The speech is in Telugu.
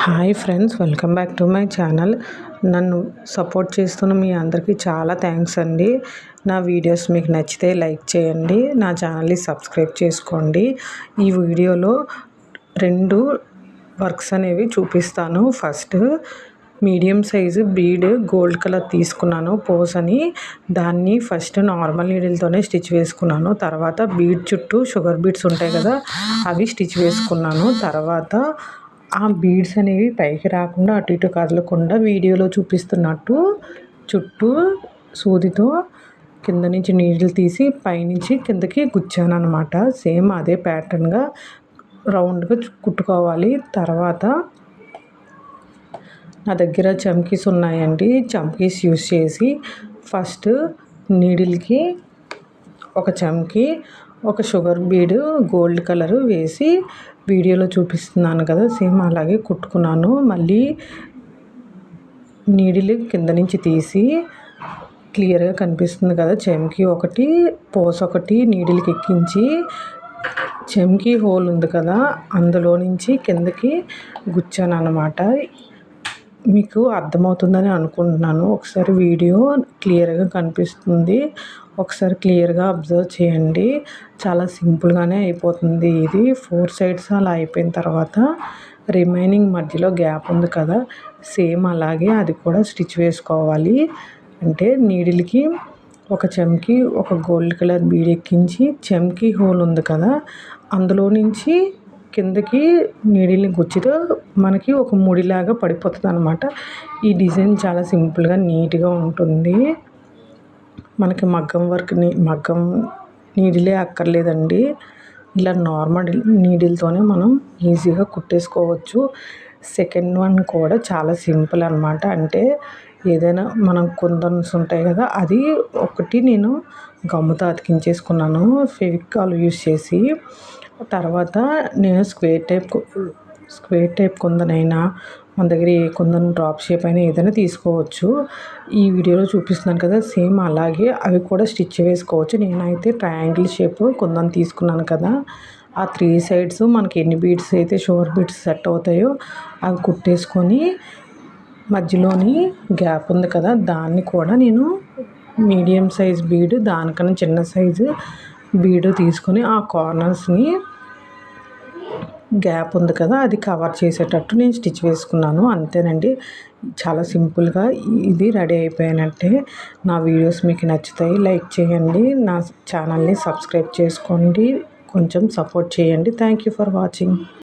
Hi friends, welcome back to my channel. నన్ను సపోర్ట్ చేస్తున్న మీ అందరికీ చాలా థ్యాంక్స్ అండి. నా వీడియోస్ మీకు నచ్చితే లైక్ చేయండి, నా ఛానల్ని సబ్స్క్రైబ్ చేసుకోండి. ఈ వీడియోలో 2 వర్క్స్ అనేవి చూపిస్తాను. First medium size bead gold colour తీసుకున్నాను పోస్ అని. దాన్ని ఫస్ట్ నార్మల్ నీడిల్తోనే స్టిచ్ వేసుకున్నాను. తర్వాత బీడ్ చుట్టూ షుగర్ బీడ్స్ ఉంటాయి కదా, అవి స్టిచ్ వేసుకున్నాను. తర్వాత ఆ బీడ్స్ అనేవి పైకి రాకుండా అటు ఇటు కదలకుండా వీడియోలో చూపిస్తున్నట్టు చుట్టూ సూదితో కింద నుంచి నీడిల్ తీసి పైనుంచి కిందకి గుచ్చాను అనమాట. సేమ్ అదే ప్యాటర్న్గా రౌండ్గా కుట్టుకోవాలి. తర్వాత నా దగ్గర చమ్కీస్ ఉన్నాయండి. చమ్కీస్ యూస్ చేసి ఫస్ట్ నీడిల్కి ఒక చమ్కీ, ఒక షుగర్ బీడ్ గోల్డ్ కలర్ వేసి వీడియోలో చూపిస్తున్నాను కదా, సేమ్ అలాగే కుట్టుకున్నాను. మళ్ళీ నీడిల్ కింద నుంచి తీసి క్లియర్గా కనిపిస్తుంది కదా, చమ్కీ ఒకటి పోస్ ఒకటి నీడిల్కి ఎక్కించి చమ్కీ హోల్ ఉంది కదా, అందులో నుంచి కిందకి గుచ్చాను అన్నమాట. మీకు అర్థమవుతుందని అనుకుంటున్నాను. ఒకసారి వీడియో క్లియర్గా కనిపిస్తుంది, ఒకసారి క్లియర్గా అబ్జర్వ్ చేయండి. చాలా సింపుల్గానే అయిపోతుంది ఇది. 4 సైడ్స్ అలా అయిపోయిన తర్వాత రిమైనింగ్ మధ్యలో గ్యాప్ ఉంది కదా, సేమ్ అలాగే అది కూడా స్టిచ్ వేసుకోవాలి. అంటే నీడిల్కి ఒక చమ్కీ, ఒక గోల్డ్ కలర్ బీడ్ ఎక్కించి చమ్కీ హోల్ ఉంది కదా, అందులో నుంచి కిందకి నీడిల్ని గుచ్చితే మనకి ఒక ముడిలాగా పడిపోతుంది అనమాట. ఈ డిజైన్ చాలా సింపుల్గా నీట్గా ఉంటుంది. మనకి మగ్గం నీడిలే అక్కర్లేదండి. ఇలా నార్మల్ నీడిల్తోనే మనం ఈజీగా కుట్టేసుకోవచ్చు. సెకండ్ వన్ కూడా చాలా సింపుల్ అనమాట. అంటే ఏదైనా మనం కుందన్స్ ఉంటాయి కదా, అది ఒకటి నేను గమ్ముతో అతికించేసుకున్నాను ఫెవికాల్ యూస్ చేసి. తర్వాత నేను స్క్వేర్ టైప్ కుందనైనా, మన దగ్గర ఏ కుందన్ డ్రాప్ షేప్ అయినా ఏదైనా తీసుకోవచ్చు. ఈ వీడియోలో చూపిస్తున్నాను కదా, సేమ్ అలాగే అవి కూడా స్టిచ్ వేసుకోవచ్చు. నేనైతే ట్రయాంగిల్ షేప్ కుందన్ తీసుకున్నాను కదా, ఆ 3 సైడ్స్ మనకి ఎన్ని బీడ్స్ అయితే షుగర్ బీడ్స్ సెట్ అవుతాయో అవి కుట్టేసుకొని మధ్యలోని గ్యాప్ ఉంది కదా, దాన్ని కూడా నేను మీడియం సైజ్ బీడ్, దానికన్నా చిన్న సైజు బీడు తీసుకొని ఆ కార్నర్స్ని గ్యాప్ ఉంది కదా అది కవర్ చేసేటట్టు నేను స్టిచ్ వేసుకున్నాను. అంతేనండి, చాలా సింపుల్గా ఇది రెడీ అయిపోయినట్టే. నా వీడియోస్ మీకు నచ్చుతాయి, లైక్ చేయండి, నా ఛానల్ని సబ్స్క్రైబ్ చేసుకోండి, కొంచెం సపోర్ట్ చేయండి. Thank you for watching.